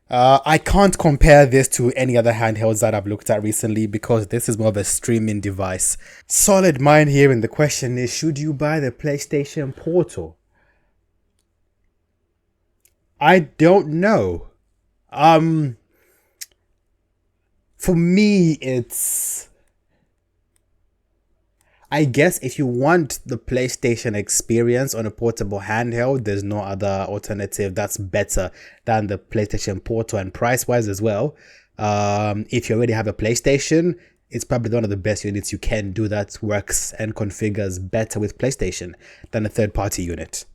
I can't compare this to any other handhelds that I've looked at recently because this is more of a streaming device. Solid mind here, and the question is, should you buy the PlayStation Portal? I don't know. Um, for me, I guess if you want the PlayStation experience on a portable handheld, there's no other alternative that's better than the PlayStation Portal, and price wise as well. If you already have a PlayStation, it's probably one of the best units you can do that works and configures better with PlayStation than a third party unit.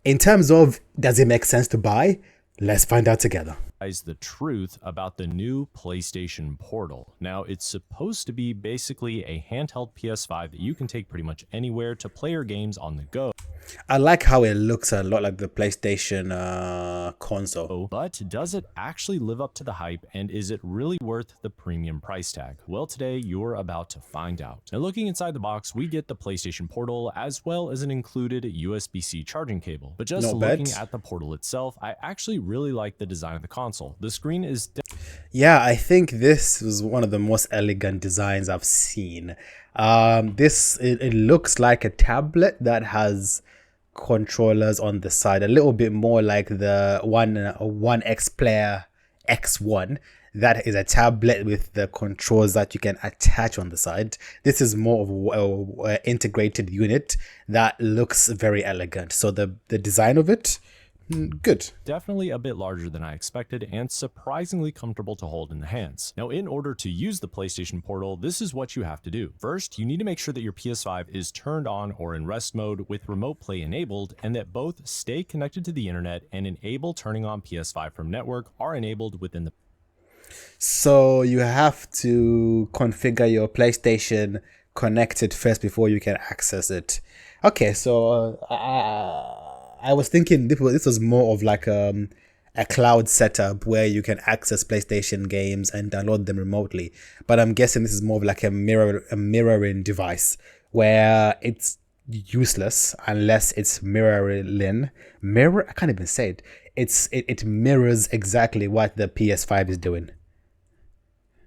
In terms of does it make sense to buy, let's find out together. The truth about the new PlayStation Portal. Now, it's supposed to be basically a handheld PS5 that you can take pretty much anywhere to play your games on the go. I like how it looks a lot like the PlayStation console. But does it actually live up to the hype, and is it really worth the premium price tag? Well, today you're about to find out. Now, looking inside the box, we get the PlayStation Portal as well as an included USB-C charging cable. But just looking at the Portal itself, I actually really like the design of the console. The screen is yeah, I think this was one of the most elegant designs I've seen. It looks like a tablet that has controllers on the side, a little bit more like the one X Player X1. That is a tablet with the controls that you can attach on the side. This is more of a integrated unit that looks very elegant. So the design of it, good. Definitely a bit larger than I expected and surprisingly comfortable to hold in the hands. Now, in order to use the PlayStation Portal, this is what you have to do. First, you need to make sure that your PS5 is turned on or in rest mode with remote play enabled, and that both stay connected to the internet and enable turning on PS5 from network are enabled within the. So you have to configure your PlayStation connected first before you can access it. Okay, so I was thinking this was more of like a cloud setup where you can access PlayStation games and download them remotely. But I'm guessing this is more of like a mirroring device where it's useless unless it's I can't even say it. It mirrors exactly what the PS5 is doing.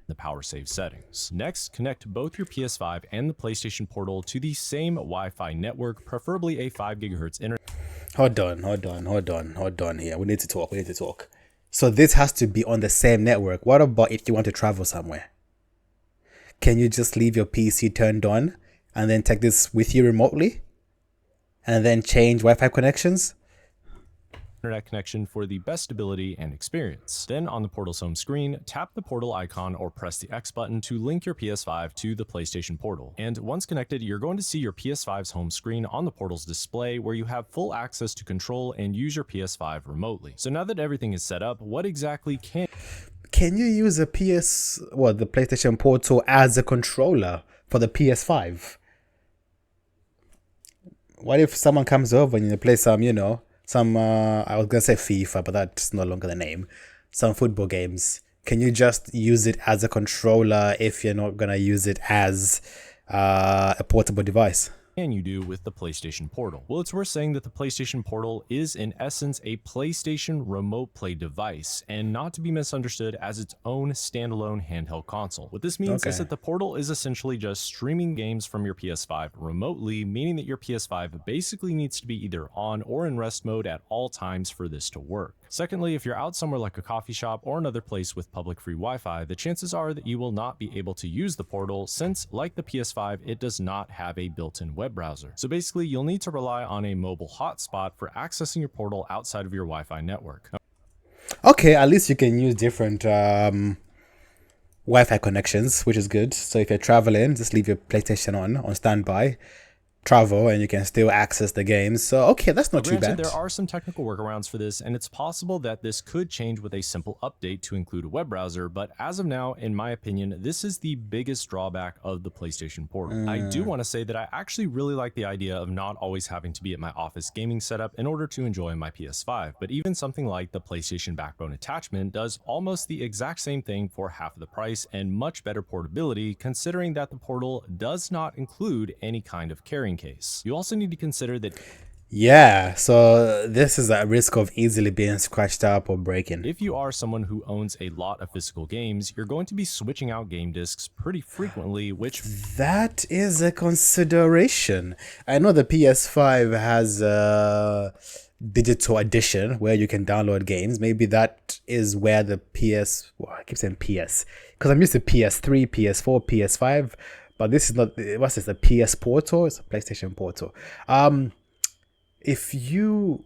The power save settings. Next, connect both your PS5 and the PlayStation Portal to the same Wi-Fi network, preferably a 5 GHz internet. Hold on here. We need to talk. So this has to be on the same network. What about if you want to travel somewhere? Can you just leave your PC turned on and then take this with you remotely? And then change Wi-Fi connections? Internet connection for the best stability and experience. Then on the Portal's home screen, tap the Portal icon or press the X button to link your PS5 to the PlayStation Portal. And once connected, you're going to see your PS5's home screen on the Portal's display where you have full access to control and use your PS5 remotely. So now that everything is set up, what exactly can you use the PlayStation Portal as a controller for the PS5? What if someone comes over and you play some, I was gonna say FIFA, but that's no longer the name. Some football games. Can you just use it as a controller if you're not gonna use it as a portable device? Can you do with the PlayStation Portal? Well, it's worth saying that the PlayStation Portal is in essence a PlayStation remote play device and not to be misunderstood as its own standalone handheld console. What this means is that the Portal is essentially just streaming games from your PS5 remotely, meaning that your PS5 basically needs to be either on or in rest mode at all times for this to work. Secondly, if you're out somewhere like a coffee shop or another place with public free Wi-Fi, the chances are that you will not be able to use the Portal since, like the PS5, it does not have a built-in web browser. So basically, you'll need to rely on a mobile hotspot for accessing your Portal outside of your Wi-Fi network. Okay, at least you can use different Wi-Fi connections, which is good. So if you're traveling, just leave your PlayStation on standby. Travel and you can still access the games. So okay, that's not too bad. There are some technical workarounds for this, and it's possible that this could change with a simple update to include a web browser, but as of now, in my opinion, this is the biggest drawback of the PlayStation Portal. I do want to say that I actually really like the idea of not always having to be at my office gaming setup in order to enjoy my PS5, but even something like the PlayStation Backbone attachment does almost the exact same thing for half of the price and much better portability, considering that the Portal does not include any kind of carrying case. You also need to consider that Yeah, so this is at risk of easily being scratched up or breaking. If you are someone who owns a lot of physical games, you're going to be switching out game discs pretty frequently, which That is a consideration. I know the PS5 has a digital edition where you can download games. Maybe that is where the PS, well, I keep saying PS because I'm used to PS3, PS4, PS5, but this is not, what's this, the PS Portal? It's a PlayStation Portal. If you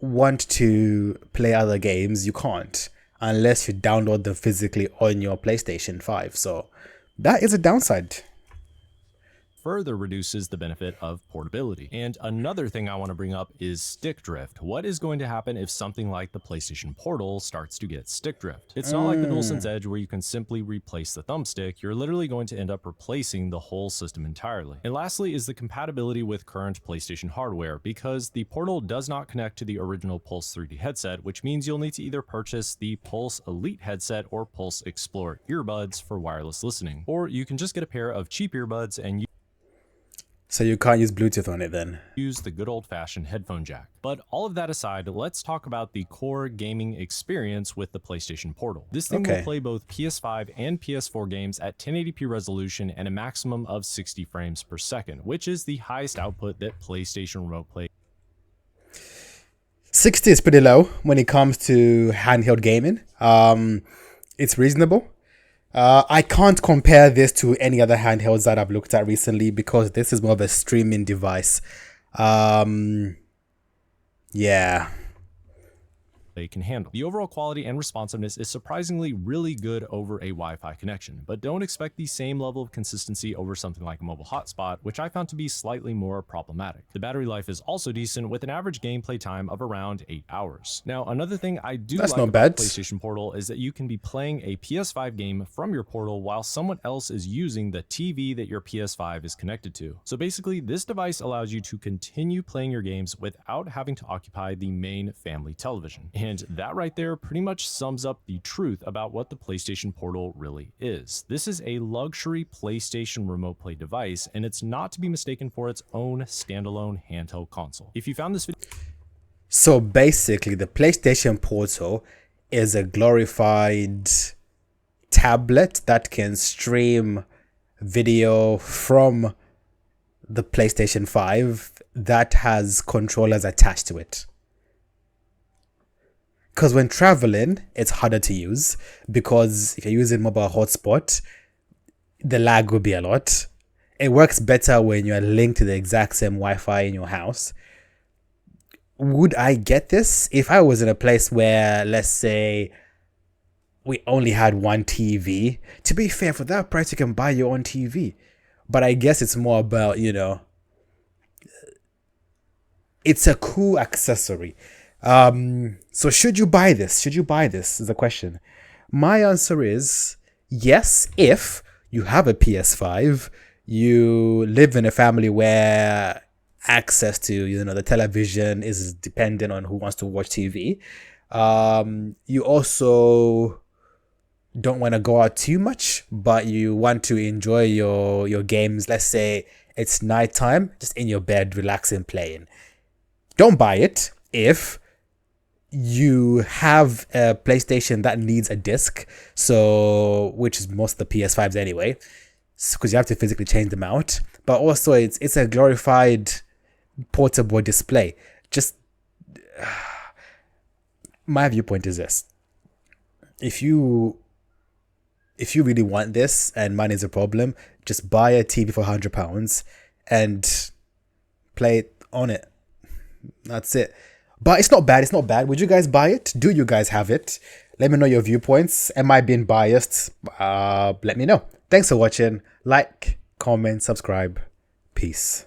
want to play other games, you can't unless you download them physically on your PlayStation 5. So that is a downside. further reduces the benefit of portability. And another thing I want to bring up is stick drift. What is going to happen if something like the PlayStation Portal starts to get stick drift? It's not like the DualSense Edge where you can simply replace the thumbstick. You're literally going to end up replacing the whole system entirely. And lastly is the compatibility with current PlayStation hardware, because the Portal does not connect to the original Pulse 3D headset, which means you'll need to either purchase the Pulse Elite headset or Pulse Explorer earbuds for wireless listening, or you can just get a pair of cheap earbuds and So you can't use Bluetooth on it then. use the good old-fashioned headphone jack. But all of that aside, let's talk about the core gaming experience with the PlayStation Portal. This thing will play both PS5 and PS4 games at 1080p resolution and a maximum of 60 frames per second, which is the highest output that PlayStation Remote Play 60 is pretty low when it comes to handheld gaming. It's reasonable. I can't compare this to any other handhelds that I've looked at recently because this is more of a streaming device. Yeah. they can handle. The overall quality and responsiveness is surprisingly really good over a Wi-Fi connection, but don't expect the same level of consistency over something like a mobile hotspot, which I found to be slightly more problematic. The battery life is also decent with an average gameplay time of around 8 hours. Now, another thing I do like about the PlayStation Portal is that you can be playing a PS5 game from your Portal while someone else is using the TV that your PS5 is connected to. So basically, this device allows you to continue playing your games without having to occupy the main family television. And that right there pretty much sums up the truth about what the PlayStation Portal really is. This is a luxury PlayStation Remote Play device, and it's not to be mistaken for its own standalone handheld console. If you found this video... So basically, the PlayStation Portal is a glorified tablet that can stream video from the PlayStation 5 that has controllers attached to it. Because when traveling, it's harder to use because if you're using mobile hotspot, the lag will be a lot. It works better when you're linked to the exact same Wi-Fi in your house. Would I get this if I was in a place where, let's say, we only had one TV? To be fair, for that price, you can buy your own TV. But I guess it's more about, you know, it's a cool accessory. So should you buy this? Should you buy this is the question. My answer is yes, if you have a PS5, you live in a family where access to, you know, the television is dependent on who wants to watch TV. You also don't want to go out too much, but you want to enjoy your games. Let's say it's nighttime, just in your bed, relaxing, playing. Don't buy it if you have a PlayStation that needs a disc, so which is most of the PS5s anyway, because you have to physically change them out. But also, it's a glorified portable display. Just my viewpoint is this: if you really want this and money is a problem, just buy a TV for £100 and play it on it. That's it. But it's not bad. It's not bad. Would you guys buy it? Do you guys have it? Let me know your viewpoints. Am I being biased? Let me know. Thanks for watching. Like, comment, subscribe. Peace.